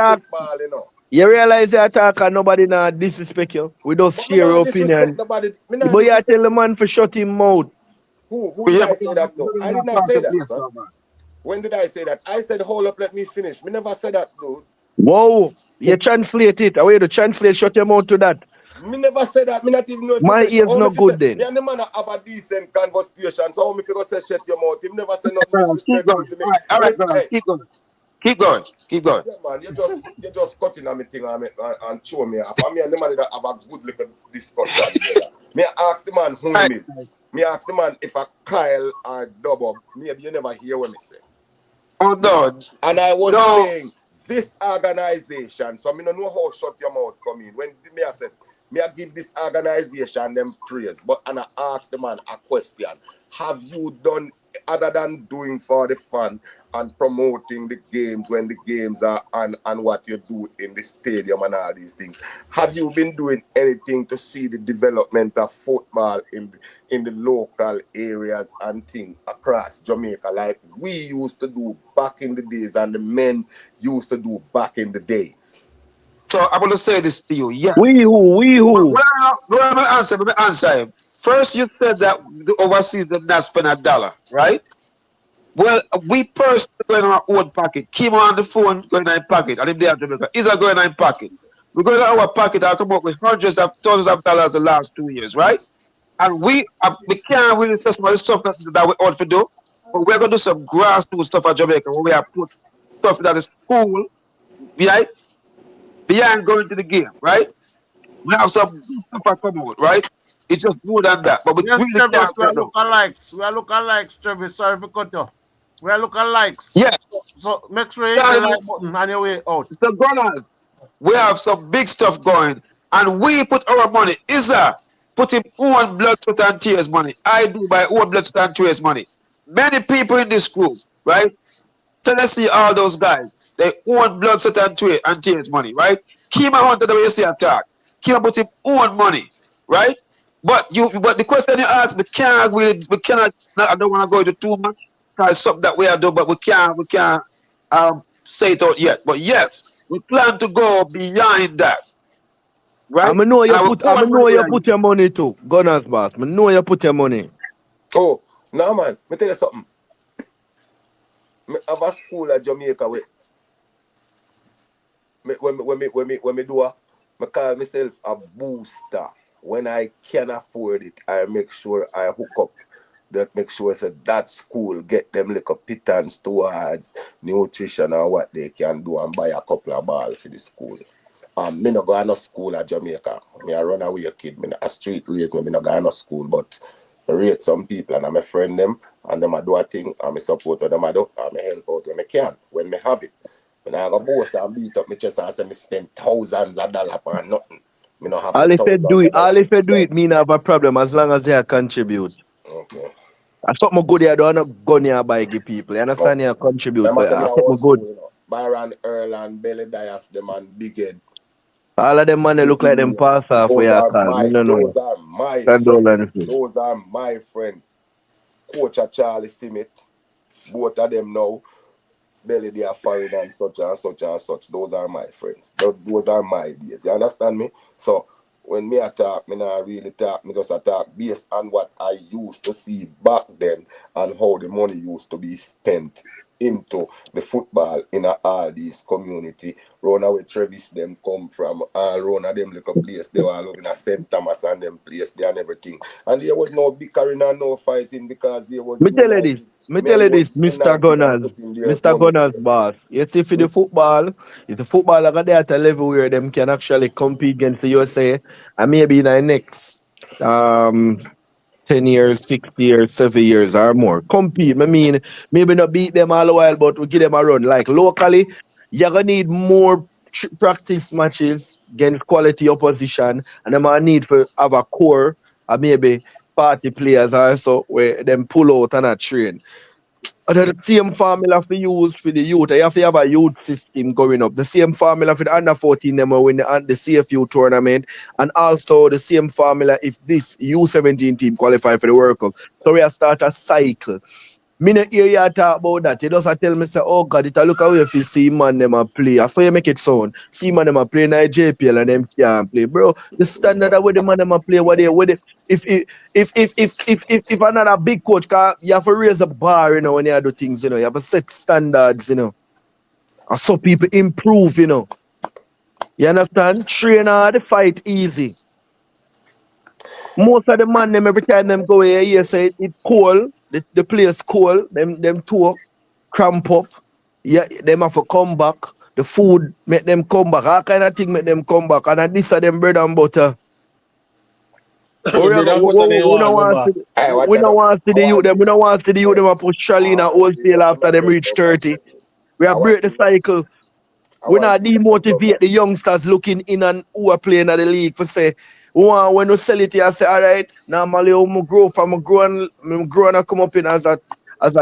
football, you know. You realize you attack and nobody now disrespect you. We don't But me share your not disrespect opinion. nobody. Me not But you disrespect tell the man for shut him mouth. who did Yeah, I but say that we to? don't I did have not part say of that, place, sir. man. When did I say that? I said, hold up, let me finish. Me never said that, dude. Whoa. You translate it. I want you to translate, shut your mouth to that. Me never said that. Me not even know if me My say shut. ears How me not fi say? good Me then. and the man have a decent conversation. So how me fi go say shut your mouth? Him never say nothing Keep disrespectful going. to me. All right, Wait, guys, hey, keep going. Keep going. Keep going. yeah, man, you just cutting on me thing and show me off. And me and the man that have a good little discussion together. Me ask the man who All him right, is. Me ask the man if a Kyle or Dubbo. Maybe you never hear what me say. oh, You see? no. And I was No. saying this organization, so me don't know how shut your mouth come in. When me I said, me I give this organization them praise, but and I ask the man a question. Have you done other than doing for the fun and promoting the games when the games are on and what you do in the stadium and all these things? Have you been doing anything to see the development of football in the local areas and things across Jamaica like we used to do back in the days and the men used to do back in the days? So I'm going to say this to you. We Yes. who? We who? Let me answer. Let me answer him. First, you said that the overseas did not spend a dollar, right? Well, we personally going in our own pocket. Came on the phone, going in our pocket. And if they have Jamaica, is going in our pocket. We go in our pocket and come up with hundreds of thousands of dollars the last 2 years, right? And we can't really say some of the stuff that we ought to do, but we're going to do some grassroots stuff at Jamaica where we have put stuff that is cool, right? Beyond going to the game, right? We have some stuff that come out, right? It's just more than that, but we Yes, really Travis, can't we are right now. lookalikes. We are lookalikes, Travis. Sorry for cut you. We are lookalikes. Yeah, So make sure you hit the time, like button on your way out. the gunners. We have some big stuff going, and we put our money. Isa put him own blood, sweat, and tears money. I do my own blood, sweat, and tears money. Many people in this group, right? So let's see all those guys. They own blood, sweat, and tears money, right? Kima Hunter, the way you see attack. Kima put him own money, right? But the question you ask, we cannot. I don't want to go into too much. Because something that we are doing, but we can't say it out yet. But yes, we plan to go beyond that, right? I know And you our put. I own money know we you are put using. your money too. Gunners boss. I know you put your money. Oh, no man, me tell you something. Me have a school at Jamaica when me do me call myself a booster. When I can afford it, I make sure I hook up that make sure that school get them like a pittance towards nutrition and what they can do and buy a couple of balls for the school. Me no go to no school at Jamaica. Me a runaway kid. Me a street raise me. Me no go to no school, but I rate some people and I'm a friend them and them I do a thing and me support what them I do and me help out when me can when me have it. When I go boss and beat up my chest and say me spend thousands of dollars on nothing. Me no have the All if you do thousands it, of all dollars if you to do it, spend. me not have a problem as long as you contribute. Okay. And something good here, don't have gun here by give people. You understand? Okay. You contribute, Them I but say me a something old good. school, you know. Byron Earl and Belly Dias, them and Big Head. All of them man they look like them Yes. pass off where Those you are call. Me my no know. those are my friends. Condolences. Those are my friends. Coach Charlie Simit, both of them now, Belly they are foreign and such and such and such. Those are my friends. Those are my ideas. You understand me? So when me attack, me not really talk, me just attack based on what I used to see back then and how the money used to be spent into the football in all these community. Round where Travis them come from, all round of them little place. They were all over in a St. Thomas and them place there and everything. And there was no bickering and no fighting because there was Me tell you this. united. Me tell Men you was this, Mr. united and Gunners. putting their Mr. money Gunners together. boss. You see for the football, if the football like there at a level where them can actually compete against the USA and maybe in the next um 10 years, 6 years, 7 years or more. Compete. I mean, maybe not beat them all the while, but we give them a run. Like locally, you're gonna need more practice matches against quality opposition, and them are need for have a core or maybe party players also where them pull out and a train. And then the same formula for use for the youth. You have to have a youth system going up. The same formula for the under 14 them will win the CFU tournament. And also the same formula if this U17 team qualify for the World Cup. So we have start a cycle. Me not hear you talk about that. You just a tell me say, oh God, it a look away if you see man them a play. That's why you make it sound. See man them a play in the JPL and them can't play. Bro, the standard of where the man them a play, what they if another big coach you have to raise a bar, when you do things, you have to set standards, And so people improve, You understand? Train hard, fight easy. Most of the man them every time them go here, you say it cold, the place cold, them toe cramp up. Yeah, them have to come back. The food make them come back. All kind of thing make them come back. And this are them bread and butter. But we, Bread and butter they we don't want, my want to see boss. Hey, watch we out don't now. want to see I the youth want them. to We don't want to see the youth hey, them a push I Charlene and want to wholesale after my them bread reach and butter 30. again. We I are break want the to my cycle. I We want not to my bread and demotivate the youngsters looking in and who are playing at the league for say, when you sell it, you say, all right, normally I'm grow and I come up in as a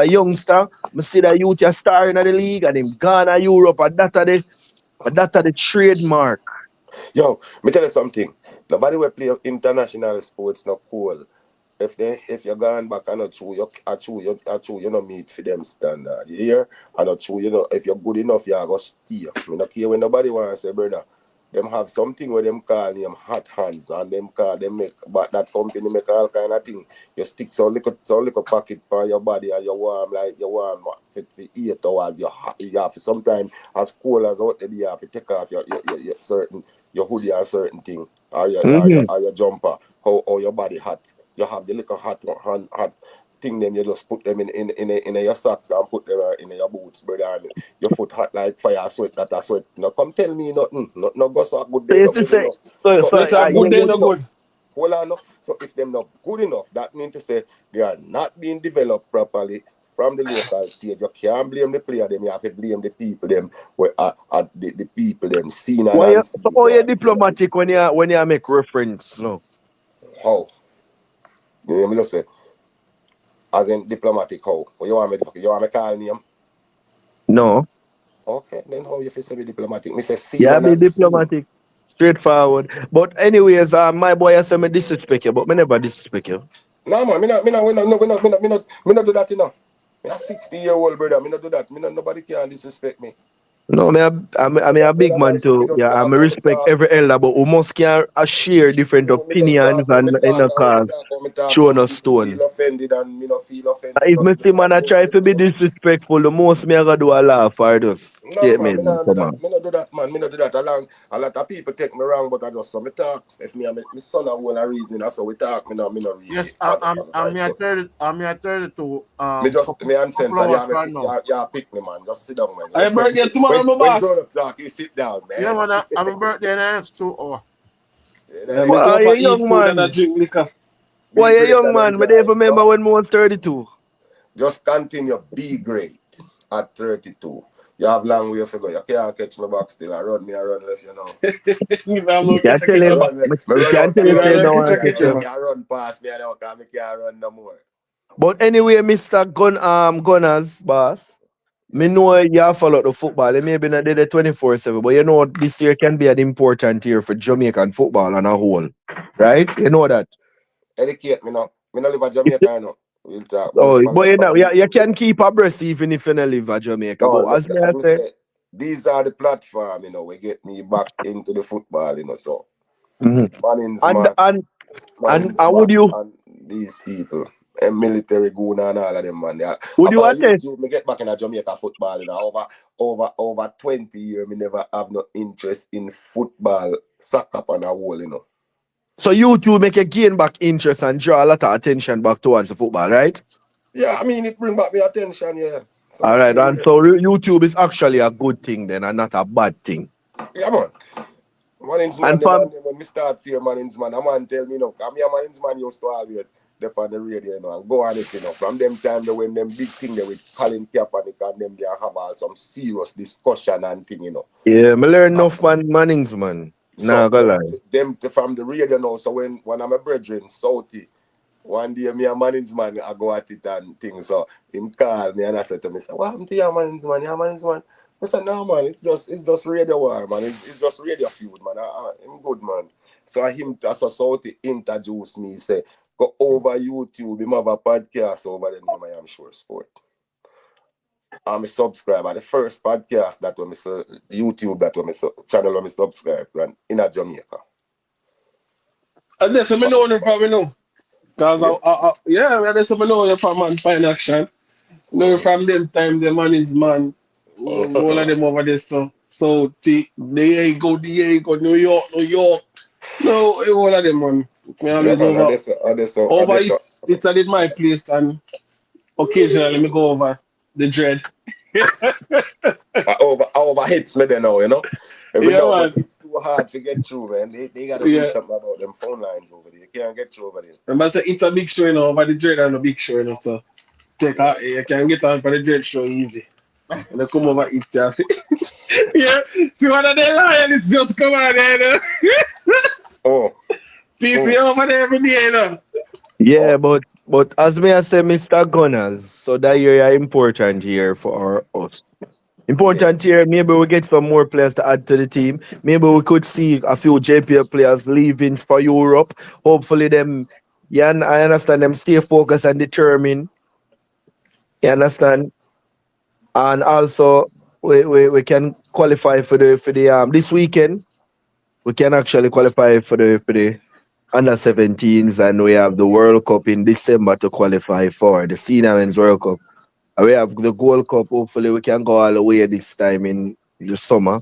youngster. I see that youth are starring at the league and him gone to Europe and that are the trademark. Yo, me tell you something. Nobody will play international sports no cool. If you're going back and not true, you know meet for them standard. You hear? And not true, if you're good enough, you go stay. Me not care when nobody wants to say, brother. Them have something where them call them hot hands and them make but that company make all kind of thing. You stick so little packet on your body and you warm like you warm for 8 hours. You have to sometimes as cool as out there you have to take off your certain your hoodie and certain thing Mm-hmm. or your jumper. How your body hot. You have the little hot thing them, you just put them in your socks and put them in your boots, brother, and your foot hot like fire sweat that a sweat. No come tell me nothing. No go so good So day you not see, good say, enough. so, So so It's if a them good not day, good no enough, good. hold on no. So if them not good enough, that means to say they are not being developed properly from the local stage. You can't blame the player them, you have to blame the people them where the people them seen and so unseen how you who are the diplomatic when you make reference, no? how. You know me just say as in diplomatic how. What you want me call name? No. Okay, then how you feel say be diplomatic? Me say seen Yeah, and be unseen. diplomatic. Straightforward. But anyways, my boy I say me disrespect you, but me never disrespect you. No man, me not do that, you know. Me a 60-year-old brother, me not do that. Nobody can disrespect me. No, I'm a When big I man my thing, me too. just Yeah, get I up and me respect talk. every elder, but we must can share different Me just opinions talk, and me in talk, a and when cause me talk, throw some no people stone. feel offended and me not feel offended, If me nothing see because man I try to be disrespectful, the most me I gotta do a laugh or just no man, statement me not do come that. on. Me not do that, man. Me not do that. A lot of people take me wrong, but I just so me talk. If me and me son have one reasoning, that's how we talk. Me not really Yes, I'm like here so. 30. I'm here 32. Me just Couple me and sense and hours from now. pick me man. Just sit down man. I birthday tomorrow, when my when boss. grown up talk, you sit down, Yeah, man. man. I'm a birthday in the next 2 hours. Yeah, Yeah, me that, go Why up you and eat young food and I man? drink liquor. be Why you great young and man? Me don't enjoy. even remember when we was 32. Just continue. Be great at 32. You have long way to go. You can't catch me back still. I run left, you know. You know, I'm You gonna catch can't a tell I catch a him. back. run, me You run can't out tell and You him know, run say I'm you gonna don't left catch want a to and catch catch a you him. back. can't run past me. I can't run no more. But anyway, Mr. Gunners, boss. Me Yeah. know you follow the football. It maybe not did it 24/7, but you know this year can be an important year for Jamaican football on a whole. Right? You know that. Educate me now. Me not live in Jamaica, you know. We'll talk. But Oh, just but follow, you know, follow you YouTube. can keep abreast even if you don't live in Jamaica. No, But as me I as me say, say, these are the platform, we get me back into the football, so. mhm. Mannings and man, and and Mannings and would man, you and these people, and military goon and all of them, man. would you Upon attest? YouTube, me get back in a Jamaica football, over 20 years, me never have no interest in football, soccer on a whole. So you two make a gain back interest and draw a lot of attention back towards the football, right? Yeah, I mean, it bring back me attention, yeah. So me All right, still and here. so YouTube is actually a good thing then and not a bad thing. Yeah, man. Mannings man, And from when me start seeing Mannings man, a man tell me, come here, Mannings man used to always dep on the radio, and go on it, From them time, when them big thing they with Colin Kaepernick and them, they have all some serious discussion and thing, yeah, me learn Uh, enough man Mannings man. Nah so go lie. from the radio now, so when I'm a brethren, Southie, one day me and Mannings man, I go at it and things, so him call me and I said to me, what happened to your Mannings man, I said, no, man, it's just radio war, man. It's just radio feud, man. I'm good, man. So that's a Southie introduced me, say, go over YouTube, him have a podcast over the name I am Sure Sport. I'm a subscriber. The first podcast that when me YouTube that when me channel when me subscribe in a Jamaica. And that's what I know you from, you know. Because, Yeah. yeah, that's what I know you from, man, Fine Action. You know, Mm-hmm. from them time, the man is man. All of them over there, so Diego, New York, New York. No, all of them, man. Me Yeah, always man. over, I over guess, it's at my place, and occasionally me go over the dread. over hits me there now, you know. Every Yeah, now, but man. it's too hard to get through, man. They gotta do Yeah. something about them phone lines over there. You can't get through over there. And I say it's a big show, you know, over the dread and a big show, you know, so Yeah. you can get on for the dread show easy. And they come over eat ya. Yeah, see one of the lions just come out there, you know. Oh, See oh, over there every day, you know. Yeah, oh. but as me I say, Mr. Gunners, so that year important year for us. Yeah. Important here, maybe we get some more players to add to the team. Maybe we could see a few JPL players leaving for Europe. Hopefully, them, yeah, I understand them stay focused and determined. You understand? And also, we can qualify for the this weekend. We can actually qualify for the under 17s, and we have the World Cup in December to qualify for the Senior Men's World Cup. And we have the Gold Cup. Hopefully, we can go all the way this time in the summer.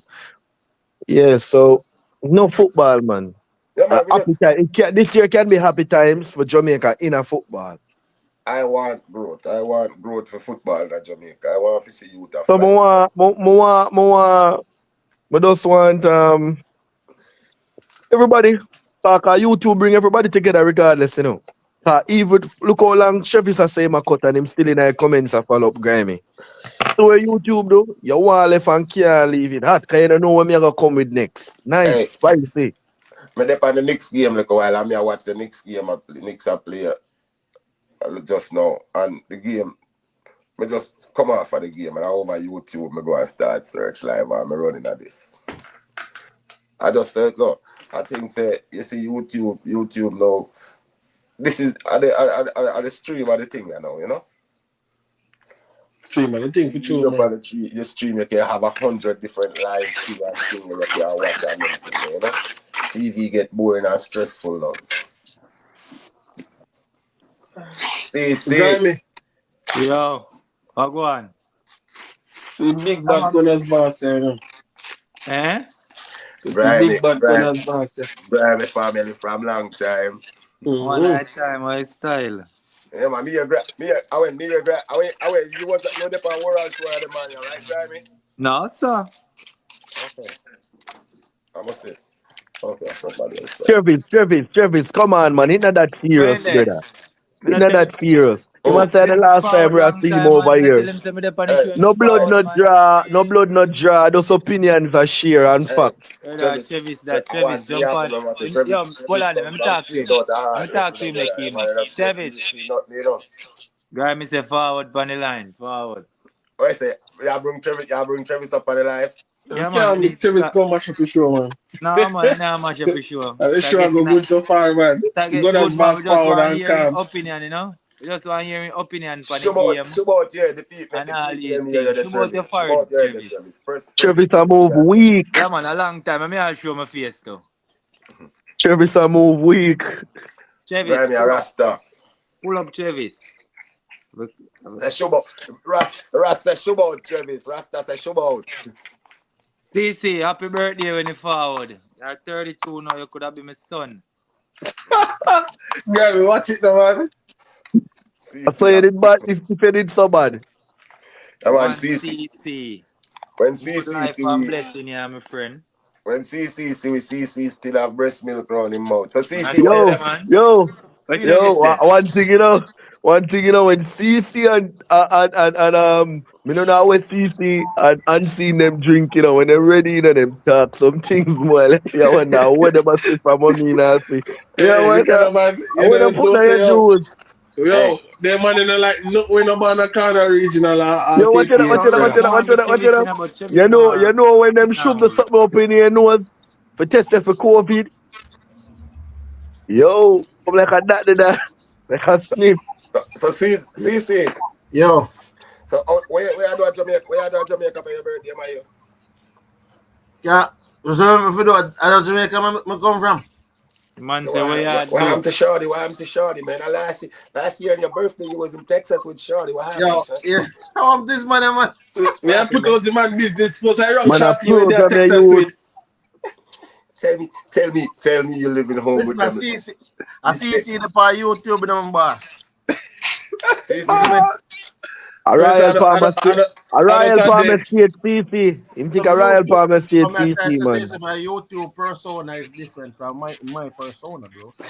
Yeah, so no football, man. Yeah, man. Happy time. This year can be happy times for Jamaica in a football. I want growth. I want growth for football in Jamaica. I want to see youth a So fly. I just want everybody talk YouTube bring everybody together regardless, you know. Even look how long Chevis has say my cut and him still in the comments and follow up grimy. So where YouTube though, you want left and can't leave it hot, cause you don't know what me gonna come with next. Nice, Hey, spicy. me dep on the next game like a while. I watch the next game. Next I play just now, and the game. Me just come off of the game and I over YouTube. Me go and start search live and me running at this. I just said no. I think say you see YouTube now. This is the stream of the thing, you know. Stream, man, the thing for You true, up on man. the stream, you can have 100 different live thing and thing where you can watch and everything, you know. TV get boring and stressful now. See, Grimy, Yo, what go on? see big I'm bad a, gunners boss there, you know. eh? You see Brian, big bad Brian, gunners boss there. Brian, family from long time. One Mm-hmm. night time, my style. Yeah, man, I went, you were the world show of the man, you right, Grammy? No, sir. Okay. I must say, okay, somebody else. Travis, come on, man. It's not that When serious, there? brother. Me It's not not tell him. that serious. You Oh, must say the Tell him last time forward we have long seen him time, over man. Me not tell here. him to me dep on the hey, train No blood, forward, no man. draw. No blood, no draw. Those opinions are share and hey, facts. That Travis, Travis, that I Travis, want to jump hear on. from him. I say, Travis, Yo, hold Travis on, let come me from talk to straight him. out the Let me heart, talk to listen, him, brother. like him. You Travis, feel nothing, you know. guy, me say forward on the line, forward. Oh, I say, you bring Travis up on the life. You Yeah, man, me can't make need. Travis come mash up the show, man. No, man, nah, match up for sure. And the Start show go getting a, good so far, man. start get Gunners good, man. We boss just forward want to and hear him calm. opinion, you know. We just want to hear him opinion on the Show out, game yeah, make and the all people these them hear you, things. the Show out Travis. your Show forehead, out your head, the Travis. Travis. Press Travis it, a move yeah. weak. Yeah, man, a long time. I mean, I'll show my face, though. Travis a move weak. Travis, Grammy, a Rasta. pull up Travis. Say show out. Rasta show out, Travis. Rasta say show out. CC, happy birthday when you forward. You're 32 now, you could have been my son. Yeah, we watch it now, man. I saw you CC, did bad if you did so bad. come on, One CC. CC. When Good CC life see and we, blessing, yeah, my friend. when CC see we, CC still have breast milk around him mouth. So I CC, tell what you you, Yo, there? man. yo, What CC, you yo, get there? one thing you know, when CC and me don't know how CC and unseen them drink, you know, when they're ready, you know, them talk some things more. Yeah, wonder what them a say from me now see. Yeah, Hey, we wonder cannot, man. I You wanna don't put know, down say, your juice. hey, them man in like, no, we're not on a corner regional or Yo, watch it, Yeah, watch KK it, so watch spread. it, I watch want to it, get watch Travis it. in but Travis no You want know when sit them down shove the with it. something up in your nose for testing for COVID. Yo, I'm like a that, like a sniff. so CC, Yo, So where you do at Jamaica? Where you do at Jamaica for your birthday, my? Yeah. So if you do, I don't Jamaica, I come from. The man So say, what you why do? I'm to Shorty? Why I'm to Shorty, man? Last year on your birthday you was in Texas with Shorty. What happened, Yo, son? yeah. How am this man? We What have happened, put man? out the man business first. I run Man, a shot you when they program text you us use. with. Tell me you living home with Listen, them. I see you see the part YouTube in them boss. See, You see me? A But Royal Palmer State. A I don't Royal touch Palmer it. State CC. Him take Some a Royal YouTube. Palmer State Some I try CC, to tell you, man. say my YouTube persona is different from my persona, bro. So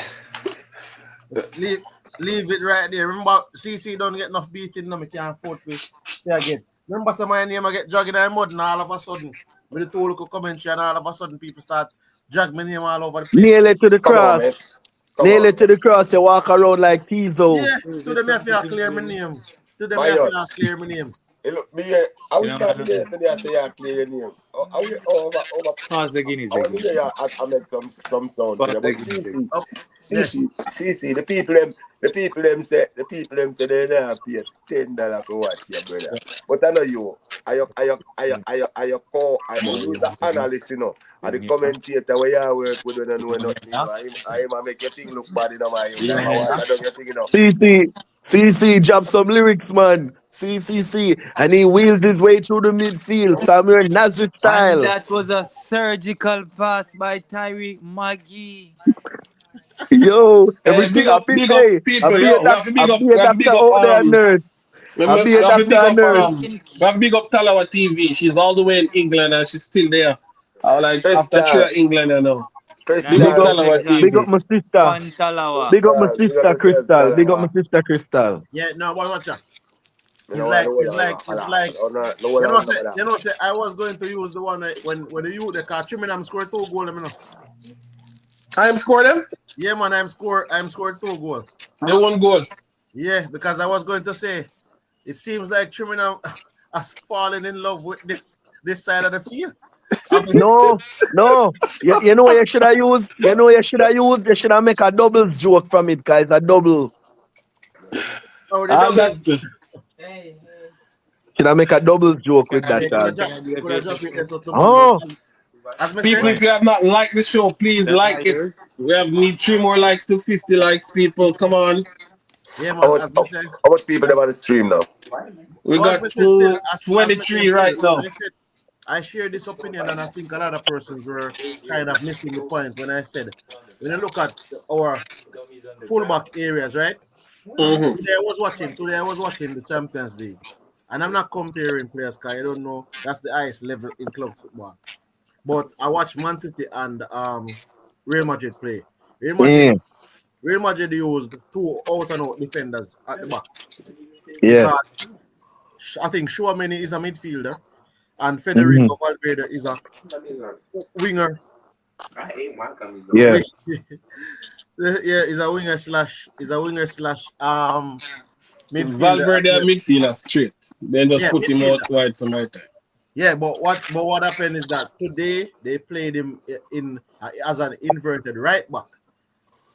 just leave it right there. Remember, CC don't get enough beating, no, me can't afford to say again. Remember, some my name I get dragged in the mud, and all of a sudden, with the two local commentary, and all of a sudden, people start drag my name all over the place. Nail it to the come on, cross. man. Come Nail on, it to the cross. You walk around like Tizo. Yeah, to them, I feel clear my name. To them, my I yard. feel clear my name. Hey, look, me here. I You was know, talking there yesterday. I say I clear your name. Over. pass the Guinness I want to again. hear you. I make some sound Pass today. the But Guinness again. Oh, yeah. the people them say they don't pay $10 for watch your brother. But I know you. I use the analyst, you know. And the commentator where you work with don't know nothing, you know. I make your thing look bad, you know, my you know, water down your thing, you know. CC. CC drop some lyrics, man. CCC. And he wheels his way through the midfield. Samuel Nazareth And style. that was a surgical pass by Tyreek Maggie. Yo, Hey, everything I be big up hey, people, yo. I be a We have to doctor big up out there, nurse. I be we a have to doctor big and up nurse. we have to big up Talawa TV. She's all the way in England and she's still there. Like after Crystal, 3 England, I know. Big up Big Crystal, up, Talawa big Congratulations, up TV. my sister. Pantalawa. Big up my Crystal, big up sister yourself, Crystal. Big up my Talawa. sister Crystal. Yeah, no, watch out. You know, I know what It's like hold on, hold on. say I was going to use the one when the car Trimmingham scored 2 goals, you know. I am score them. Yeah, man, I'm scored 2 goals. They won goal. Yeah, because I was going to say it seems like Trimmingham has fallen in love with this side of the field. I mean, No, no. You know what you should have used? You know what you should have used? You should have make a doubles joke from it, guys. A double. oh the All that. doubles. Should I make a doubles joke with that, Yeah, guys? could have dropped it there so tomorrow. But Oh, as me People, say, if you have not liked the show, please That like it. Tigers. We have need 3 more likes to 50 likes, people. Come on. yeah, How man, much how much people them on the stream now? We as got me say still, as me say 23 still, right now. I said I share this opinion, and I think a lot of persons were kind of missing the point when I said when you look at our fullback areas, right? Hmm. Today I was watching the Champions League, and I'm not comparing players because I don't know that's the highest level in club football. But I watched Man City and Real Madrid play. Real Madrid, yeah, Real Madrid used two out and out defenders at the back yeah, because I think Chouameni is a midfielder and mhm, Federico Valverde is a winger. yeah. Yeah, is a winger slash midfielder as Valverde well. and midfielder straight. Then just Yeah, put him out midfielder. wide some more time. Yeah, but what happened is that today they played him in as an inverted right back,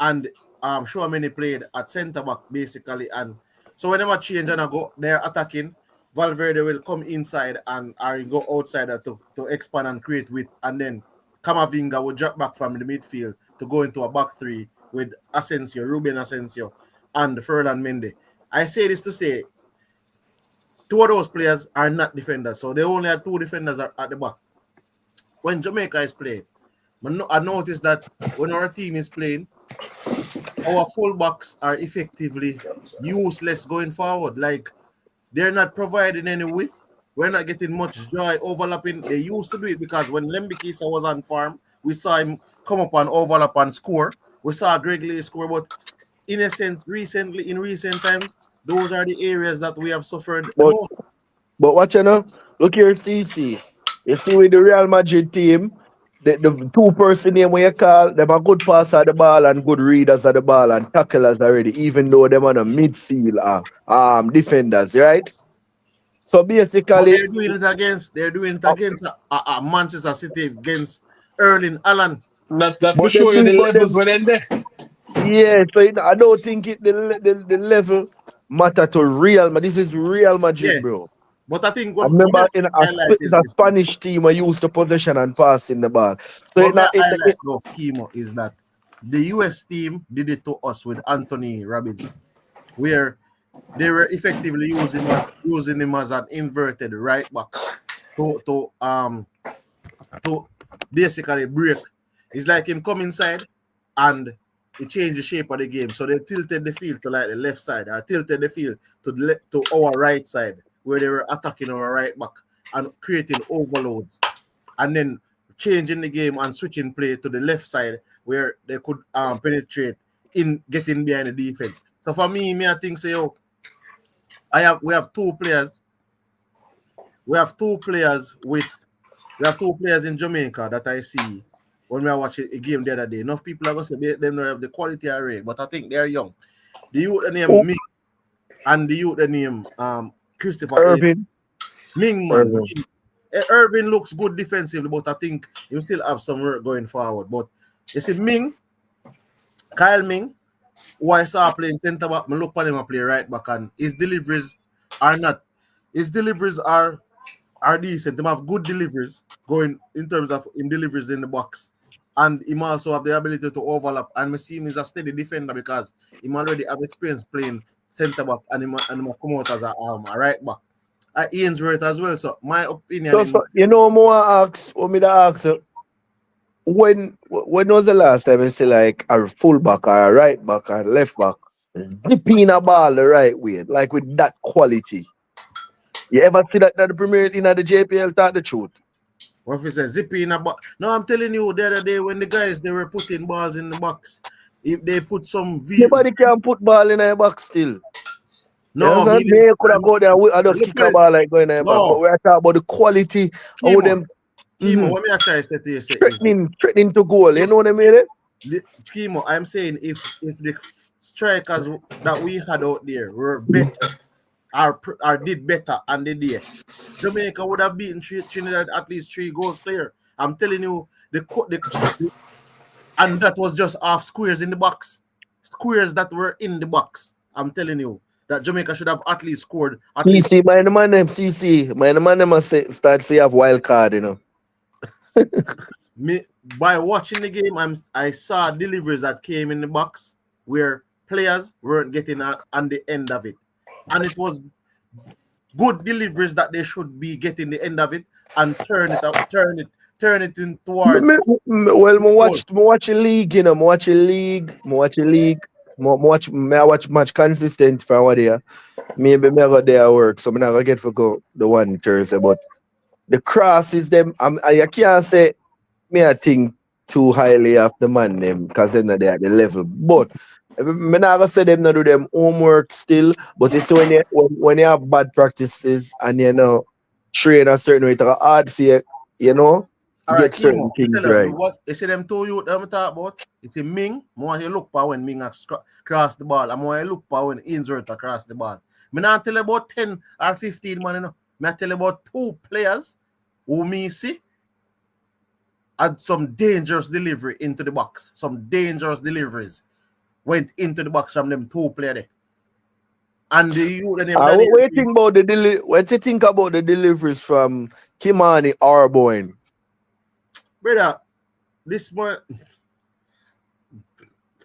and Chouameni played at centre back basically. And so whenever change and I go, they're attacking. Valverde will come inside and or go outside to expand and create width, and then Camavinga will drop back from the midfield to go into a back three with Asensio, Ruben Asensio, and Ferland Mendy. I say this to say two of those players are not defenders, so they only have two defenders at the back. When Jamaica is playing, I noticed that when our team is playing, our fullbacks are effectively useless going forward. Like they're not providing any width. We're not getting much joy overlapping. They used to do it because when Lembikisa was on farm, we saw him come up and overlap and score. We saw Greg Lee score, but in a sense, in recent times, those are the areas that we have suffered the But most. watch you know. Look here, CC. You see with the Real Madrid team, the two-person name when you call them a good passer of the ball and good readers of the ball and tacklers already, even though them on a midfield defenders, right? So But basically, they're doing it uh, against Manchester City against Erling Allen. That to but them show you do the but levels them when in there. yeah, so I don't think the level matter to Real Madrid. This is Real Yeah, Madrid, bro. But I think I what remember me in highlight is the this. Spanish team I used to possession and passing the ball. So What it me not highlight though, Kimo, is that the US team did it to us with Anthony Robinson, where they were effectively using him as an inverted right back to basically break. It's like him come inside and it changed the shape of the game. So they tilted the field to like the left side, or tilted the field to our right side, where they were attacking our right back and creating overloads, and then changing the game and switching play to the left side where they could penetrate in getting behind the defense. So for me, I think say, yo, we have two players. We have two players in Jamaica that I see when we are watching a game the other day. Enough people are going to say they don't have the quality array, but I think they're young. The youth the name Ming and the youth the name Christopher H. Irving. Ming, man. Irving. Ming. Irving looks good defensively, but I think he still have some work going forward. But you see, Kyle Ming, who I saw playing centre back, I look at him play right back, and his deliveries are not. His deliveries are decent. They have good deliveries going in terms of him deliveries in the box. And him also have the ability to overlap. And I see him is a steady defender because him already have experience playing centre back and him come out as a right back. Ian's worth as well. So my opinion So in you know more ask what me to ask you, when was the last time you see like a full back or a right back or left back zipping a ball the right way, like with that quality? You ever see that in the Premier League in the JPL? Tell the truth. what if it says zippy in a box? No, I'm telling you, the other day when the guys they were putting balls in the box, if they put some Nobody can put ball in a box still. You no, understand? meaning Me could have go there and just look kick at a it. ball like going in a box. But No, we're talking about the quality how Kimo, them Kimo, what me I try to say to you say is threatening to goal. You if know what I mean? Eh? Kimo, I'm saying if the strikers that we had out there were better, or did better and they did, Jamaica would have beaten Trinidad at least 3 goals clear. I'm telling you, and that was just half squares in the box, squares that were in the box. I'm telling you that Jamaica should have at least scored at least. CC, my man them CC. My man them must start to have wild card, you know. Me by watching the game, I saw deliveries that came in the box where players weren't getting on the end of it, and it was good deliveries that they should be getting the end of it and turn it in towards Well, goal. me watch a league, you know, me watch a league, me watch a league, me I watch match consistent from what there. Maybe me I go there work, so me not gonna get for go the one Thursday, but the crosses them, I can't say me I think too highly of the man them because they're not there at the level. But me not gonna say them not do them homework still. But it's when you have bad practices and you know train a certain way, it's hard for you, you know, All right, get certain Kimo, me things tell you right. what you see them two youth that I'm talking about. If you Ming, I want you look for when Ming has cross the ball. I want you look for when Insert across the ball. Me not tell you about 10 or 15 man, you know. Me tell you about 2 players who me see had some dangerous delivery into the box. Some dangerous deliveries went into the box from them 2 players there. And the youth the name Daniel. What you think about the deliveries from Kimani Arboin? Brother, this one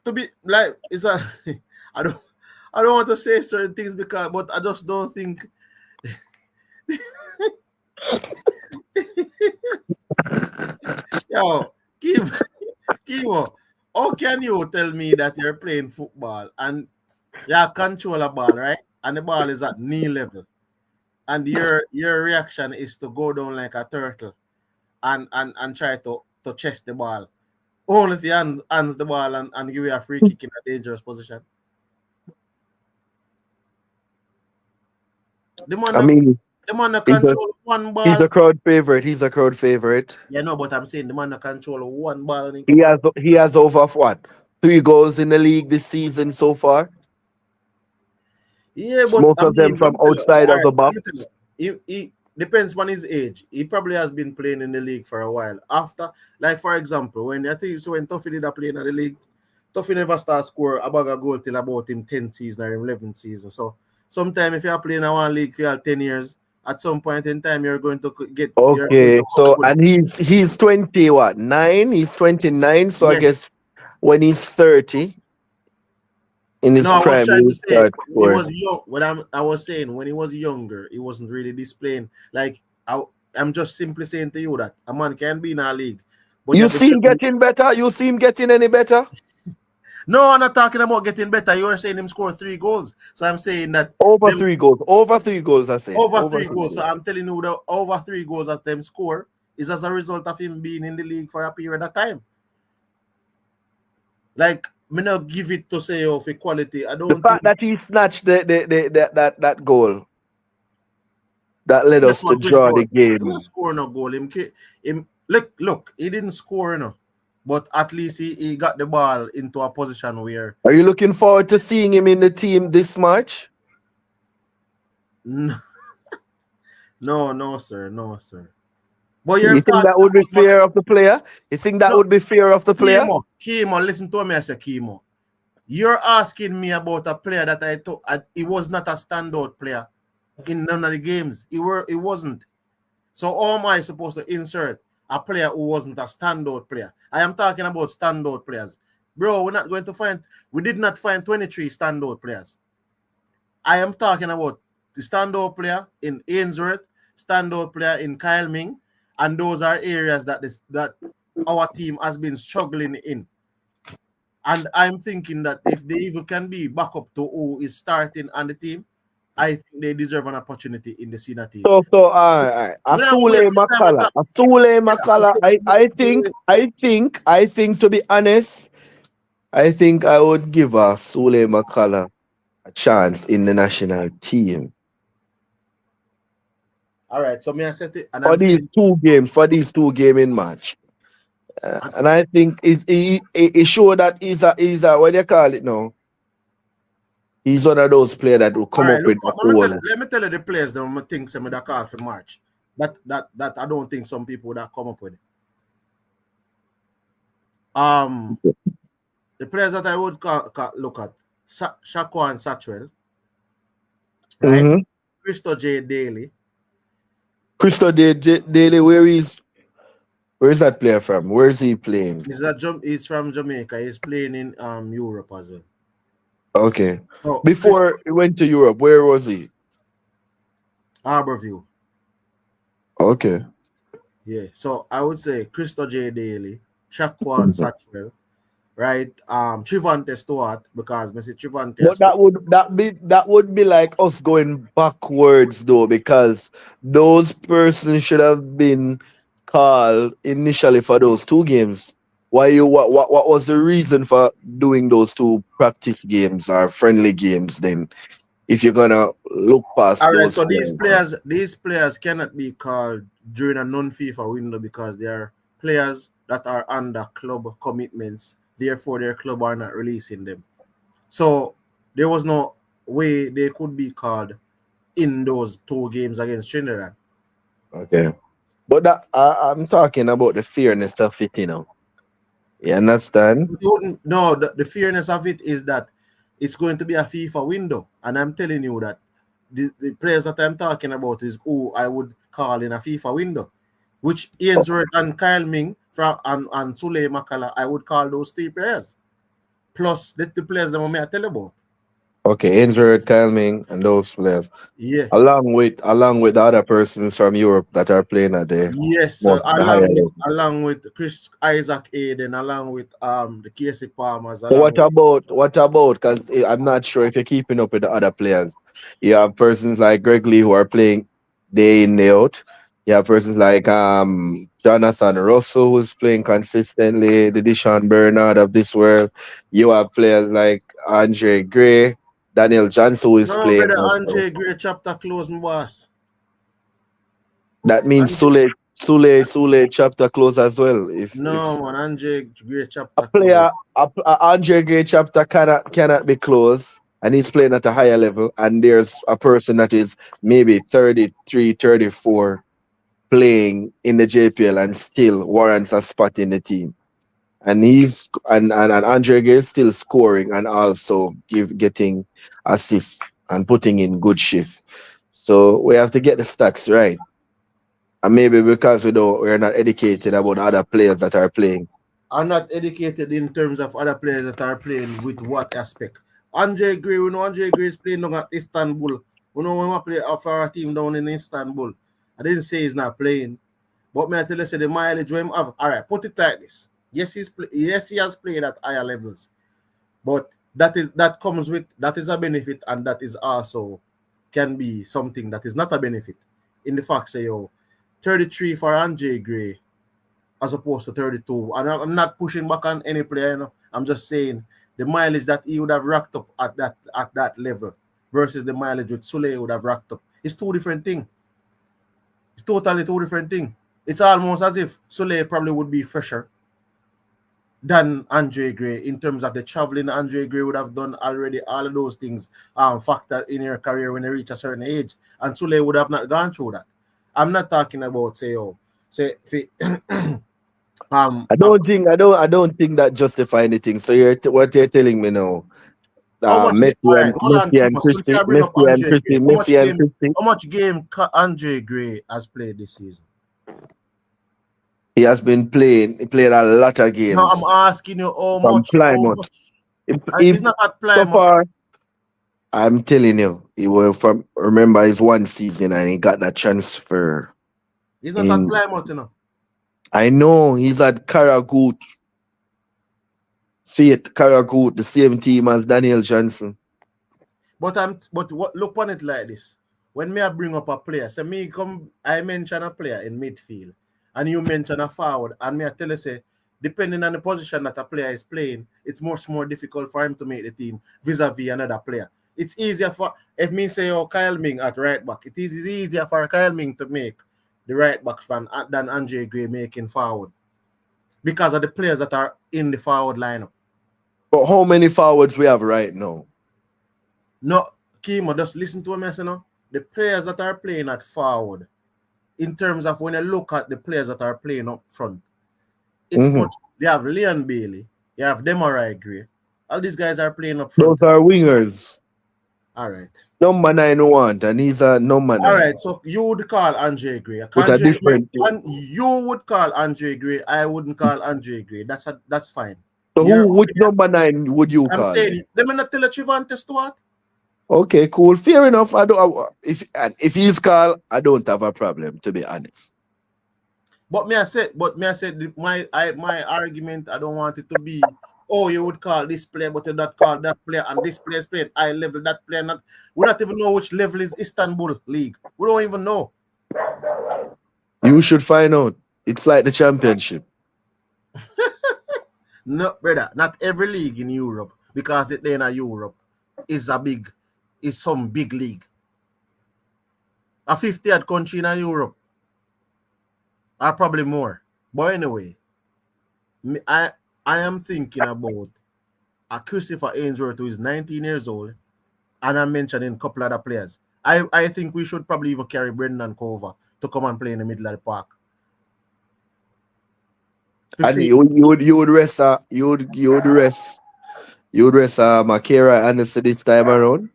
to be like it's a I don't I don't want to say certain things because but I just don't think yo Kimo, how can you tell me that you're playing football and you control a ball, right? And the ball is at knee level, and your reaction is to go down like a turtle and try to chest the ball. Only if you hands the ball and give you a free kick in a dangerous position. The man I that mean, the man that he's a control one he's ball. a crowd favorite. He's a crowd favorite. Yeah, no, but I'm saying the man that control one ball and he He come out. has over what 3 goals in the league this season so far. Yeah, but Most I of them mean, let from me tell you, outside all of right, the let me tell box. you. He depends on his age. He probably has been playing in the league for a while. After, like for example, when I think so when Tuffy did a play in the league, Tuffy never start score a bag of goal till about him 10 season or 11 season. So sometimes if you're playing in one league for 10 years, at some point in time you're going to you're going Okay, to come so good. and he's 20 what? 9? He's 29, so I Yes. guess when he's 30 in his No, I was prime, trying to he'll say start when he scoring. was young. I was saying when he was younger, he wasn't really displaying. Like I'm just simply saying to you that a man can be in our league, but you You have to see tell him him. getting better? You see him getting any better? No, I'm not talking about getting better. You are saying him score 3 goals, so I'm saying that Over them 3 goals. Over 3 goals, I said. over Over three three goals. So goals. I'm telling you the over 3 goals that them score is as a result of him being in the league for a period of time. Like me not give it to say of equality. I The don't think fact that he snatched that goal that led snatch us to one Chris draw goal. the He not game. score no goal. Him look, he didn't score no. But at least he got the ball into a position where Are you looking forward to seeing him in the team this March? no, no, sir, no, sir. But you're You think talking that would be about fair of the player? You think that no, would be fair of the player? Chemo, listen to me, I say Chemo. You're asking me about a player that I thought he was not a standout player in none of the games. He wasn't. So how am I supposed to insert a player who wasn't a standout player? I am talking about standout players. Bro, we did not find 23 standout players. I am talking about the standout player in Ainsworth, standout player in Kyle Ming, and those are areas that our team has been struggling in. And I'm thinking that if they even can be back up to who is starting on the team, I think they deserve an opportunity in the senior team. All right. We don't Asule waste the time on Makala. top. Asule Yeah, Makala. I think to be honest, I think I would give Asule Makala a chance in the national team. all right, so me I set it, and For I'm these saying, 2 games, for these 2 game in match. and, And I think it show that he's a what do you call it now? He's one of those players that will all come right, up look, with a goal. let me tell you the players that I think some of the call for March. That I don't think some people would have come up with. Um, the players that I would look at, Shaqua and Satchwell, right? Mm-hmm. Christo J. Daly. Daly, where is that player from? Where is he playing? He's from Jamaica. He's playing in Europe as well. Okay. So Chris Before he went to Europe, where was he? Harborview. Okay. Yeah. So I would say Christo J. Daly, Shaqua and Satchwell, right? Trivante Stewart, because Mr. Trivante has But that would be like us going backwards though, because those persons should have been called initially for those 2 games. What was the reason for doing those 2 practice games or friendly games then? If you're gonna look past all right. those So players. these players cannot be called during a non-FIFA window because they are players that are under club commitments. Therefore, their club are not releasing them. So there was no way they could be called in those 2 games against Trinidad. Okay. But I'm talking about the fairness of it, you know. You understand? No, the fairness of it is that it's going to be a FIFA window, and I'm telling you that the players that I'm talking about is who I would call in a FIFA window, which Ainsworth and Kyle Ming and Sule Makala, I would call those 3 players plus the players that I tell you about. Okay, injured Calming and those players. Yeah. Along with the other persons from Europe that are playing at the Yes, more so the higher level. along with Chris Isaac Aiden, along with the Casey Palmers, But along what with about what about? Because I'm not sure if you're keeping up with the other players. You have persons like Greg Lee who are playing day in day out. You have persons like Jonathan Russell who's playing consistently. The Deshaun Bernard of this world. You have players like Andre Gray, Daniel Johnson who is no playing brother also. Andre Gray chapter close, my boss. That means Andre, Sule chapter close as well. If no man, Andre Gray a chapter player, close. Andre Gray chapter cannot be closed, and he's playing at a higher level, and there's a person that is maybe 33, 34 playing in the JPL and still warrants a spot in the team. And Andre Gray is still scoring and also getting assists and putting in good shift. So we have to get the stats right. And maybe because we're not educated about other players that are playing. Are not educated in terms of other players that are playing with what aspect. Andre Gray, we know Andre Gray is playing down at Istanbul. We know when we play for our team down in Istanbul. I didn't say he's not playing, but may I tell you, say the mileage we have. All right, put it like this. Yes, yes, he has played at higher levels, but that is a benefit, and that is also can be something that is not a benefit. In the fact, say 33 for Andre Gray as opposed to 32. And I'm not pushing back on any player, I'm just saying the mileage that he would have racked up at that level versus the mileage which Sule would have racked up. It's two different things. It's totally two different things. It's almost as if Sule probably would be fresher than Andre Gray in terms of the traveling Andre Gray would have done already. All of those things factor in your career when you reach a certain age. And Sule would have not gone through that. I'm not talking about I don't think that justify anything. So what you're telling me now, how much game? All right, hold on, Kimo. Since I bring up Andre Gray, how much game Andre Gray has played this season? He has been playing. He played a lot of games. No, I'm asking you how much. Plymouth. He's not at Plymouth. So far, I'm telling you, he was from. Remember, his one season and he got that transfer. He's not at Plymouth, I know he's at Karagut. See it, Karagut, the same team as Daniel Johnson. But look on it like this. When me I bring up a player, so I mention a player in midfield, and you mention a forward, and me I tell you say, depending on the position that a player is playing, it's much more difficult for him to make the team vis-a-vis another player. It's easier if me say Kyle Ming at right back, it is easier for Kyle Ming to make the right back than Andre Gray making forward because of the players that are in the forward lineup. But how many forwards we have right now? No, Kimo, just listen to me, the players that are playing at forward, in terms of when you look at the players that are playing up front, it's much. They have Leon Bailey, you have Demarai Gray. All these guys are playing up front. Those are wingers. All right. Number 9 want, and he's a number 9. All right, so you would call Andre Gray. You would call Andre Gray. I wouldn't call Andre Gray. That's fine. So which number 9 would you call? I'm saying, let me not tell you Trevante Stewart. Okay, cool. Fair enough. If he's called, I don't have a problem, to be honest. But me I said my argument, I don't want it to be, you would call this player, but you not call that player, and this player is playing high level, that player not. We don't even know which level is Istanbul League. We don't even know. You should find out. It's like the championship. No, brother, not every league in Europe, because it's in Europe, is some big league. A 50th country in Europe. Or probably more. But anyway, I am thinking about a Christopher Ainsworth who is 19 years old, and I'm mentioning a couple other players. I think we should probably even carry Brendan Cover to come and play in the middle of the park. And you would rest Makera Anderson this time around?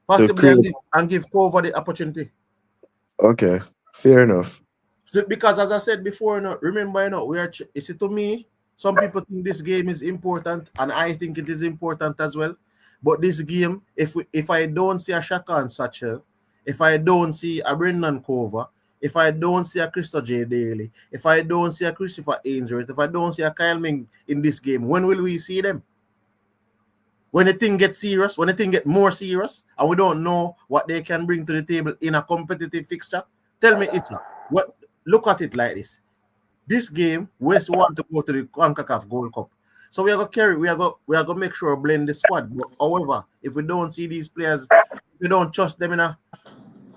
Possibly, and give Cover the opportunity. Okay, fair enough. So, because as I said before, remember, to me, some people think this game is important, and I think it is important as well. But this game, if I don't see a Shakan Satchel, if I don't see a Brendan Cover, if I don't see a Christo J. Daly, if I don't see a Christopher Ainsworth, if I don't see a Kyle Ming in this game, when will we see them? When the thing gets serious, when the thing gets more serious, and we don't know what they can bring to the table in a competitive fixture, tell me, Issa, look at it like this. This game, West want to go to the CONCACAF Gold Cup. So we are going to make sure we blend the squad. But however, if we don't see these players, we don't trust them in a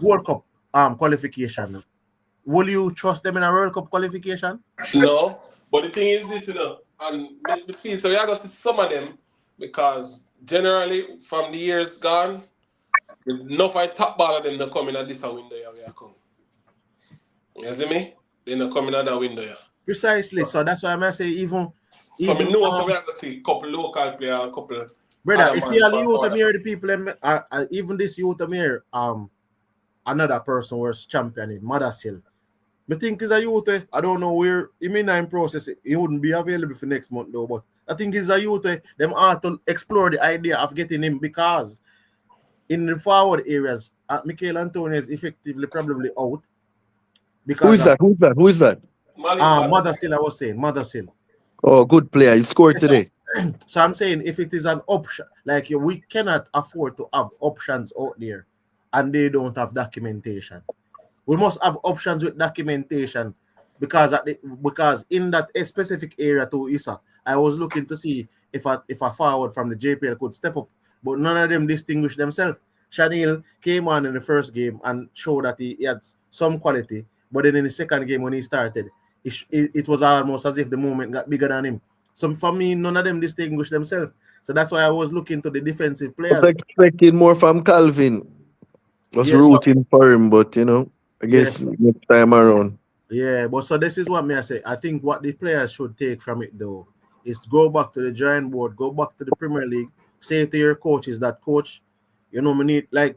World Cup qualification, will you trust them in a World Cup qualification? No. But the thing is this, and between, so you are going to see some of them, because generally from the years gone, enough I top ball of them not coming at this window here we are coming. You see me? They're not coming at that window here. Precisely. So that's why I say even so we know so we have to see a couple local players, a couple. Brother, you see all the youth here, the people, even this youth here, another person was championing, Madasil. I think he's a youth. I don't know where he may not in process. He wouldn't be available for next month though. But I think he's a youth. Them are to explore the idea of getting him because in the forward areas, Michael Antonio is effectively probably out Who because is of that? Who is that? Who is that? Malik Malik. Madasil. I was saying Madasil. Oh, good player. He scored Yes, sir. today. So I'm saying if it is an option, like we cannot afford to have options out there, and they don't have documentation. We must have options with documentation because in that specific area to Issa, I was looking to see if a forward from the JPL could step up, but none of them distinguished themselves. Shanil came on in the first game and showed that he had some quality, but then in the second game when he started, it was almost as if the movement got bigger than him. So for me, none of them distinguished themselves. So that's why I was looking to the defensive I was players. expecting more from Calvin. Was Yeah, so rooting for him, but I yeah, guess next time around. yeah, but so this is what me I say. I think what the players should take from it though is go back to the drawing board, go back to the Premier League, say to your coaches that coach, we need like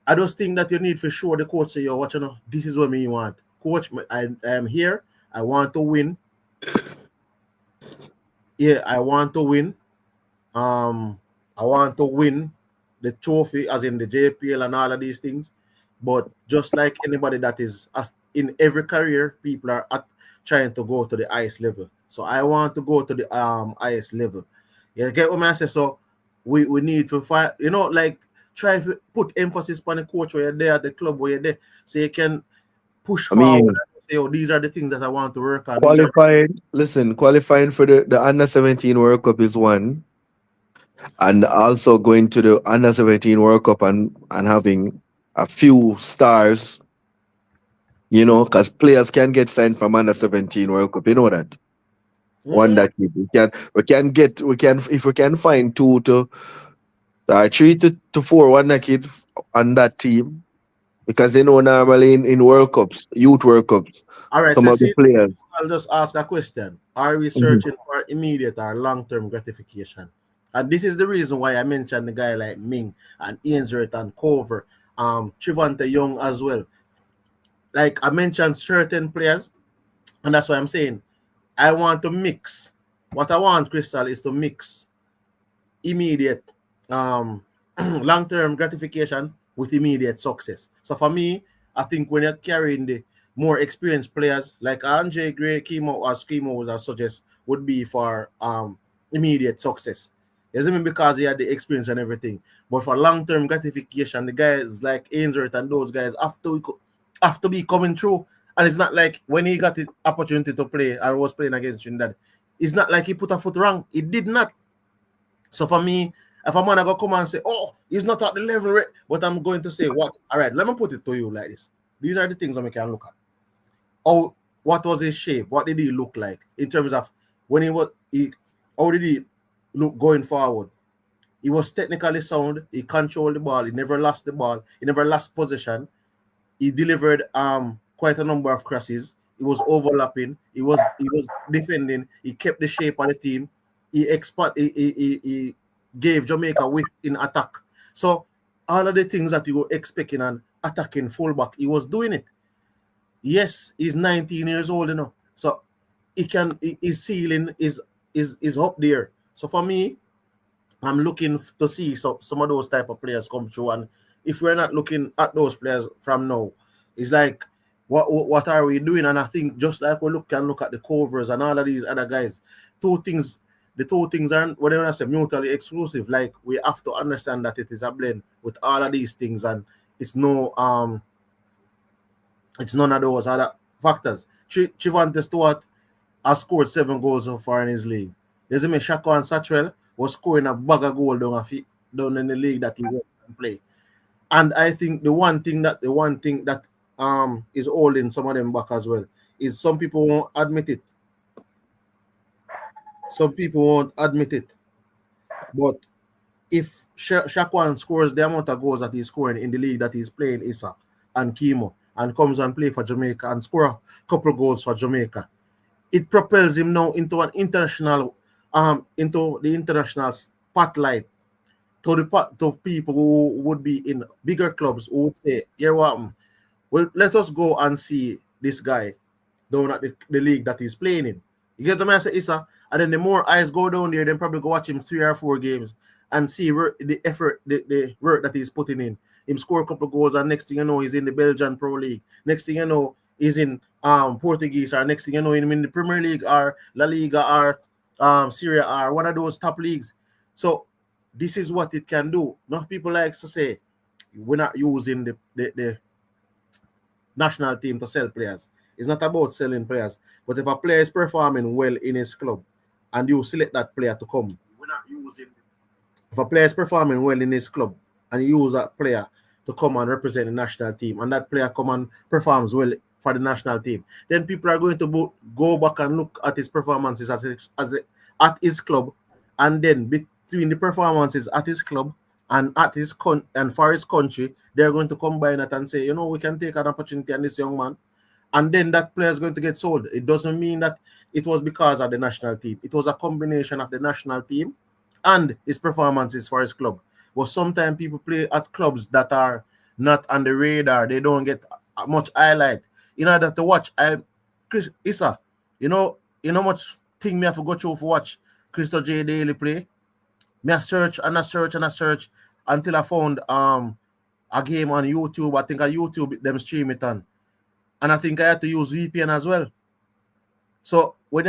I just think that you need for sure the coach say, yo, what this is what me want. Coach, I am here. I want to win. Yeah, I want to win. Um, I want to win the trophy, as in the JPL and all of these things. But just like anybody that is in every career, people are trying to go to the highest level. So I want to go to the highest level. You get what I say? So we need to find, like try to put emphasis on the coach where you're there at the club where you're there, so you can push I forward mean, and say, oh, these are the things that I want to work on. These are qualifying for the Under 17 World Cup is one, and also going to the Under 17 World Cup and having a few stars, because players can get signed from Under 17 World Cup. You know that. One Mhm. that we can if we can find two to 3 to 4 one that kid on that team, because normally in World Cups, youth World Cups, All right, some so of the see, players. I'll just ask a question. Are we Mhm. searching for immediate or long-term gratification? And this is the reason why I mentioned the guy like Ming and Ainsworth and Cover, Trivante Young as well. Like I mentioned certain players, and that's why I'm saying I want to mix. What I want, Crystal, is to mix immediate um long-term gratification with immediate success. So for me, I think when you're carrying the more experienced players like Andre Gray, Chemo or Schemo would I suggest would be for immediate success. Doesn't mean because he had the experience and everything, but for long-term gratification, the guys like Ainsworth and those guys have to be coming through. And it's not like when he got the opportunity to play or was playing against Trinidad, it's not like he put a foot wrong. He did not. So for me, if a man I go come and say, oh, he's not at the level, right? But I'm going to say, what? All right, let me put it to you like this. These are the things that we can look at. Oh, what was his shape? What did he look like in terms of when how did he look going forward? He was technically sound. He controlled the ball. He never lost the ball. He never lost possession. He delivered quite a number of crosses. He was overlapping. He was defending. He kept the shape of the team. He gave Jamaica width in attack. So all of the things that you were expecting an attacking fullback, he was doing it. Yes, he's 19 years old, so his ceiling is up there. So for me, I'm looking to see some of those type of players come through. And if we're not looking at those players from now, it's like, what are we doing? And I think just like we can look at the Covers and all of these other guys, two things, the two things aren't, whatever I say, mutually exclusive. Like we have to understand that it is a blend with all of these things, and it's no it's none of those other factors. Chivante Stewart has scored 7 goals so far in his league. There's me Shako and Satchwell was scoring a bag of goal down in the league that he went and play. And I think the one thing that is holding some of them back as well is some people won't admit it. Some people won't admit it. But if Shakwan scores the amount of goals that he's scoring in the league that he's playing Issa and Chemo and comes and play for Jamaica and score a couple goals for Jamaica, it propels him now into the international spotlight to people who would be in bigger clubs who would say, "Here what? Well, let us go and see this guy down at the league that he's playing in." You get the man say, Issa, and then the more eyes go down there, then probably go watch him 3 or 4 games and see the effort, the work that he's putting in. Him score a couple of goals, and next thing you know, he's in the Belgian Pro League. Next thing you know, he's in Portuguese, or next thing you know, him in the Premier League or La Liga or Syria or one of those top leagues. So this is what it can do. Enough people like to say we're not using the national team to sell players. It's not about selling players. But if a player is performing well in his club and you select that player to come, we're not using. If a player is performing well in his club and you use that player to come and represent the national team, and that player come and performs well for the national team, then people are going to go back and look at his performances at his club, and then between the performances at his club and at his and for his country, they're going to combine it and say, you know, we can take an opportunity on this young man, and then that player is going to get sold. It doesn't mean that it was because of the national team. It was a combination of the national team and his performances for his club. But sometimes people play at clubs that are not on the radar. They don't get much highlight. In order to watch, Chris Issa, you know much thing me have to go through for watch Crystal J Daily play. Me I search and I search and I search until I found a game on YouTube. I think on YouTube them stream it on. And I think I had to use VPN as well. So when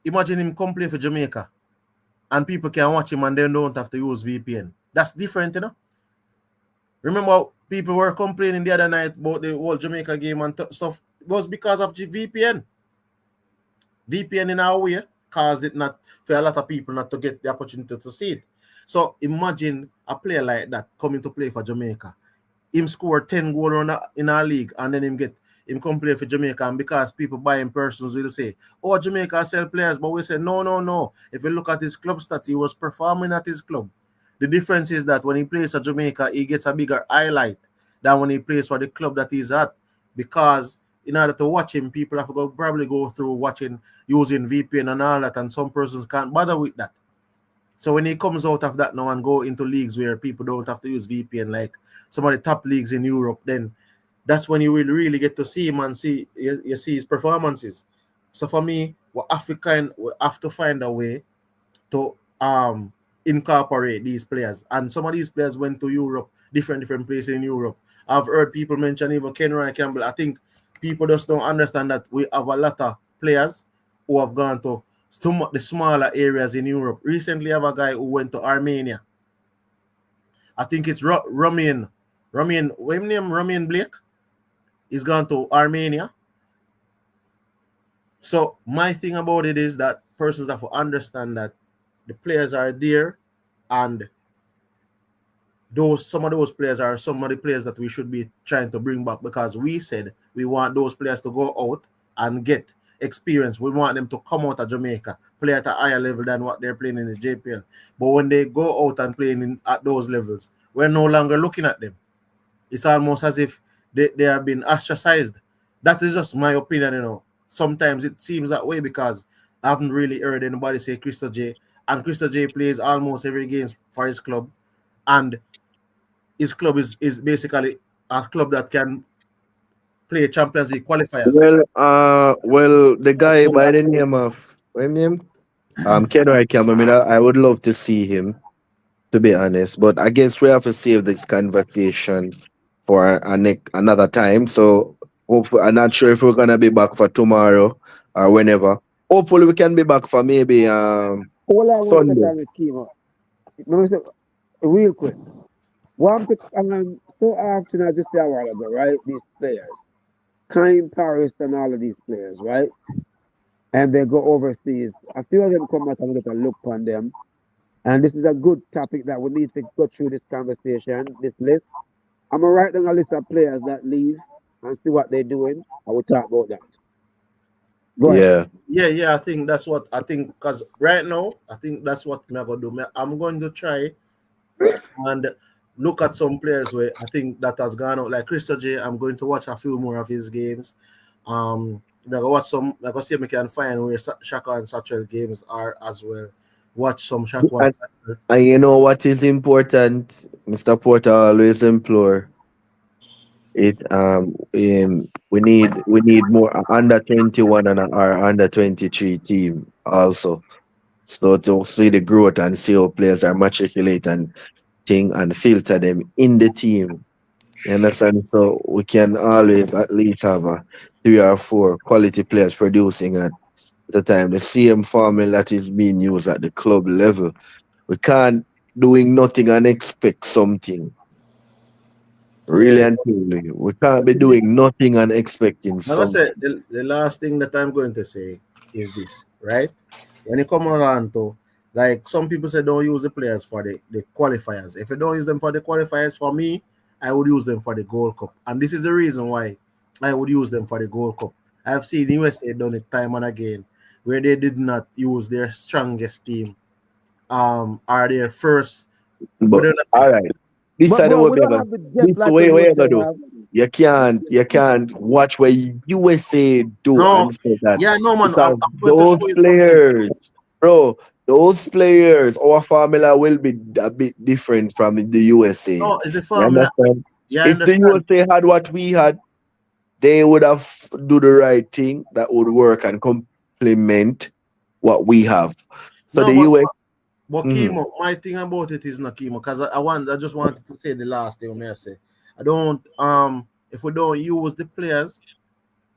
imagine him come play for Jamaica and people can watch him and they don't have to use VPN. That's different, you know. Remember, people were complaining the other night about the whole Jamaica game and stuff. It was because of VPN. VPN in our way caused it not for a lot of people not to get the opportunity to see it. So imagine a player like that coming to play for Jamaica. Him score 10 goals in our league and then him come play for Jamaica, and because people buying persons will say, oh, Jamaica sell players, but we say no. If you look at his club stats, he was performing at his club. The difference is that when he plays for Jamaica, he gets a bigger highlight than when he plays for the club that he's at, because in order to watch him, people have to probably go through watching using VPN and all that, and some persons can't bother with that. So when he comes out of that now and go into leagues where people don't have to use VPN, like some of the top leagues in Europe, then that's when you will really get to see him and see you see his performances. So for me, we have to find a way to incorporate these players. And some of these players went to Europe, different places in Europe. I've heard people mention even Kenroy Campbell. I think people just don't understand that we have a lot of players who have gone to the smaller areas in Europe. Recently, I have a guy who went to Armenia. I think it's Romain. What name? Romain Blake. He's gone to Armenia. So my thing about it is that persons have to understand that the players are there, and some of those players are some of the players that we should be trying to bring back, because we said we want those players to go out and get experience. We want them to come out of Jamaica, play at a higher level than what they're playing in the JPL. But when they go out and playing at those levels, we're no longer looking at them. It's almost as if they have been ostracized. That is just my opinion, you know. Sometimes it seems that way because I haven't really heard anybody say Crystal J. And Crystal J plays almost every game for his club. And his club is basically a club that can play Champions League qualifiers. Well, the guy by the name of what name? Kenroy Campbell. I mean, I would love to see him, to be honest. But I guess we have to save this conversation for another time. So I'm not sure if we're gonna be back for tomorrow or whenever. Hopefully, we can be back for maybe All I want to Sunday. tell you, Kiva, let me say, real quick. So often, I just say a while ago, right? These players, Kyle Paris and all of these players, right? And they go overseas. A few of them come back and get a look on them. And this is a good topic that we need to go through this conversation, this list. I'm going to write down a list of players that leave and see what they're doing. I will talk about that. Go ahead. Yeah. Yeah, I think that's what I think, because right now, I think that's what I'm going to do. I'm going to try and look at some players where I think that has gone out. Like Crystal J, I'm going to watch a few more of his games. I'm going to watch some, like I see if I can find where Shaka and Satchel games are as well. watch some shot watch. And you know what is important, Mr. Porter always implore it. We need more under 21 and our under 23 team also. So to see the growth and see how players are matriculate and thing and filter them in the team. You understand? So we can always at least have a 3 or 4 quality players producing at the time. The same formula that is being used at the club level. We can't doing nothing and expect something. Yeah. Really and truly. We can't be doing nothing and expecting Like I said, something. the last thing that I'm going to say is this, right? When you come around to, like some people say, don't use the players for the qualifiers. If you don't use them for the qualifiers, for me, I would use them for the Gold Cup. And this is the reason why I would use them for the Gold Cup. I've seen USA done it time and again, where they did not use their strongest team, or their first. What But do you say? all right. This But is the bro, way we we don't gonna have the this depth the like what way you we say gonna do. have. You can't watch what USA do No, and say that yeah, no, man. because I'm going to those show you something. players, bro, those players, our formula will be a bit different from the USA. No, it's the You formula. understand? Yeah, I If the understand. USA had what we had, they would have do the right thing that would work and complement what we have. So No, the but US, But mhm. chemo, my thing about it is not chemo because I just wanted to say the last thing may I say. I don't if we don't use the players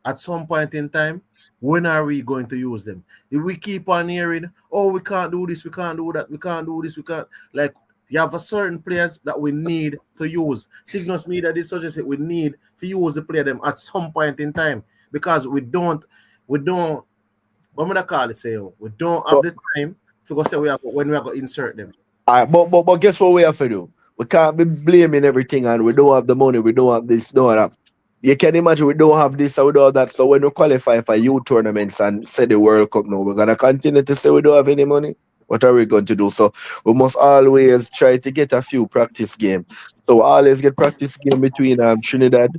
at some point in time, when are we going to use them? If we keep on hearing, oh, we can't do this, we can't do that, we can't do this, we can't like you have a certain players that we need to use. Signals me that this suggests that we need to use the player them at some point in time because we don't what would I call it say we don't have So, the time to go say we have when we are going to insert them. but guess what we have to do? We can't be blaming everything and we don't have the money, we don't have this, don't have. You can imagine we don't have this or we don't have that. So when we qualify for youth tournaments and say the World Cup now, we're gonna continue to say we don't have any money. What are we going to do? So we must always try to get a few practice games. So we always get practice game between Trinidad.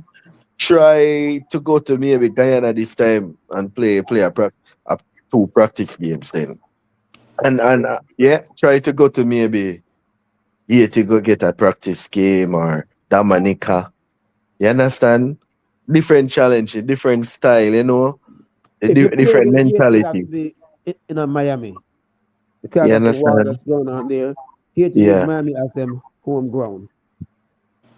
Try to go to maybe Guyana this time and play a 2 practice games then. And yeah, try to go to maybe here to go get a practice game or Dominica. You understand? Different challenge, different style, a If you play different with Haiti, it has mentality. to be in a Miami because You of the war that's understand? going on there. Haiti use Yeah. Miami as them home ground.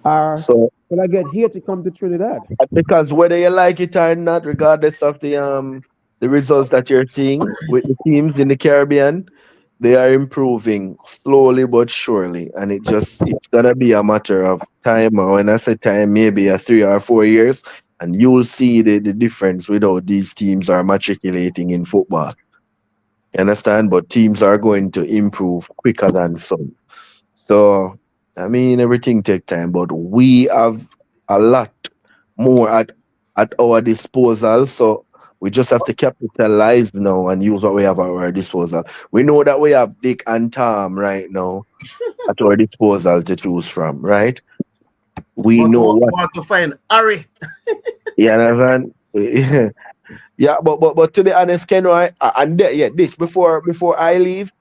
Or So will I get here to come to Trinidad? because whether you like it or not, regardless of the results that you're seeing with the teams in the Caribbean, they are improving slowly but surely, and it's gonna be a matter of time. Or when I say time, maybe a 3 or 4 years, and you'll see the difference with how these teams are matriculating in football. You understand? But teams are going to improve quicker than some. So I mean, everything take time, but we have a lot more at our disposal. So we just have to capitalize now and use what we have at our disposal. We know that we have Dick and Tom right now at our disposal to choose from, right? We But know what, want to find Harry. you understand? Yeah, but to be honest, Ken, right? Yeah, this before I leave,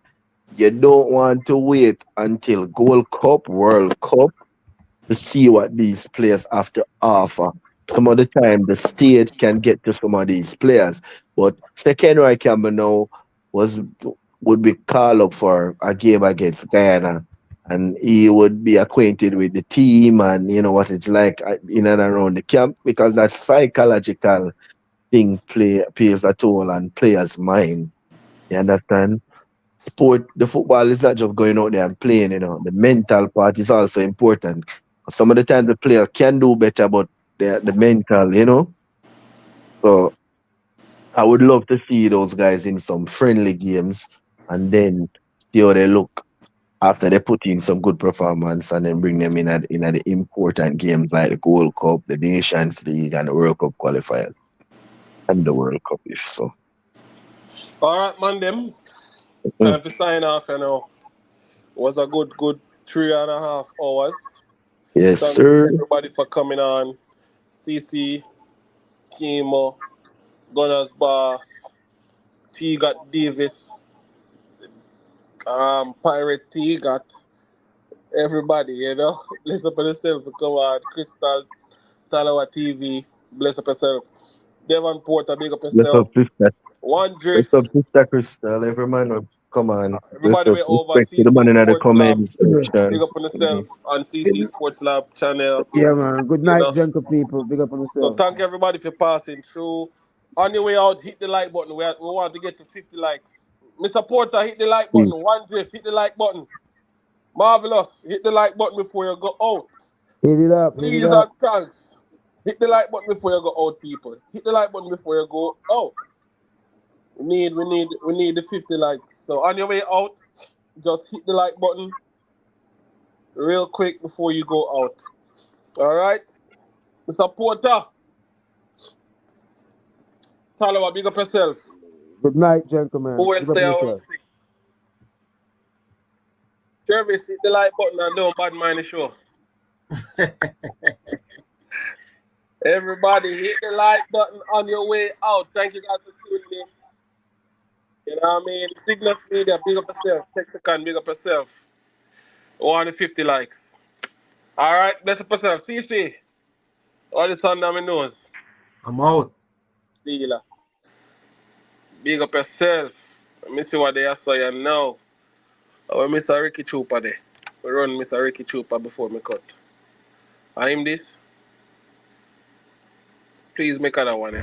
you don't want to wait until Gold Cup, World Cup to see what these players have to offer. Some of the time, the stage can get to some of these players. But second right Campbell now was would be called up for a game against Guyana. And he would be acquainted with the team and what it's like in and around the camp because that psychological thing plays a toll on players' mind. You understand? The football is not just going out there and playing. The mental part is also important. Some of the time the player can do better, but the mental. So I would love to see those guys in some friendly games and then see how they look after they put in some good performance and then bring them in at the important games like the Gold Cup, the Nations League, and the World Cup qualifiers and the World Cup if so. All right, man, them. Mm. Time to sign off, It was a good 3.5 hours. Yes, Thanks to sir. everybody for coming on. CC, Kimo, Gunners Bar, T got Davis, Pirate T got everybody, you know. Bless up on yourself. Come on. Crystal, Talawa TV. Bless up yourself. Devon Porter, big up Bless up, yourself. sister. One Bless Drift. up, sister Crystal. Every man, come on. Bless Everybody up. way over Respect to the CC man in the Sports Lab. comment section. Big up on yourself on CC Good- Sports Lab channel. Yeah, man. Good You night, know. gentle people. Big up on So yourself. thank everybody for passing through. On your way out, hit the like button. We want to get to 50 likes. Mr. Porter, hit the like button. Please, One Drift, hit the like button. Marvelous, hit the like button before you go out. Hit it up. Hit it Please up. and thanks. Hit the like button before you go out, people. Hit the like button before you go out. We need the 50 likes. So on your way out, just hit the like button real quick before you go out. All right, Mr. Porter, Talawa, big up yourself. Good night, gentlemen. Who else Big up stay on out yourself. sick? Travis, hit the like button and don't bad mind the show. Everybody, hit the like button on your way out. Thank you guys for tuning in. You know what I mean? Signal Media, big up yourself. Texacan, big up yourself. 150 likes. All right, bless up yourself. CC, all this on my nose. I'm out. See you later. Big up yourself. Let me see what they are saying now. Our Mr. Ricky Trooper there. We run Mr. Ricky Trooper before me cut. I'm this. Please make another one.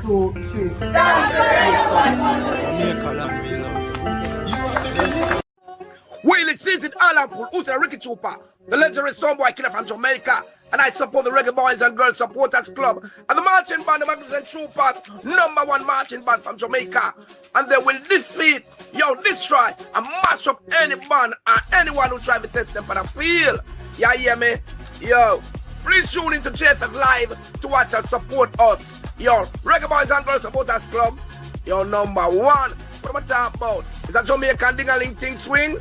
Well, it sees it Alan Pool, who's a Ricky Trooper, the legendary Songboy killer from Jamaica, and I support the Reggae Boys and Girls Supporters Club, and the marching band, the Magnificent Troopers, #1 marching band from Jamaica, and they will defeat, destroy, and mash up any band or anyone who try to test them for the field. Yeah, hear me? Yo, please tune into JFF Live to watch and support us. Yo, Reggae Boys and Girls Supporters Club, #1. What am I talking about? Is that Jamaican ding-a-ling thing swing?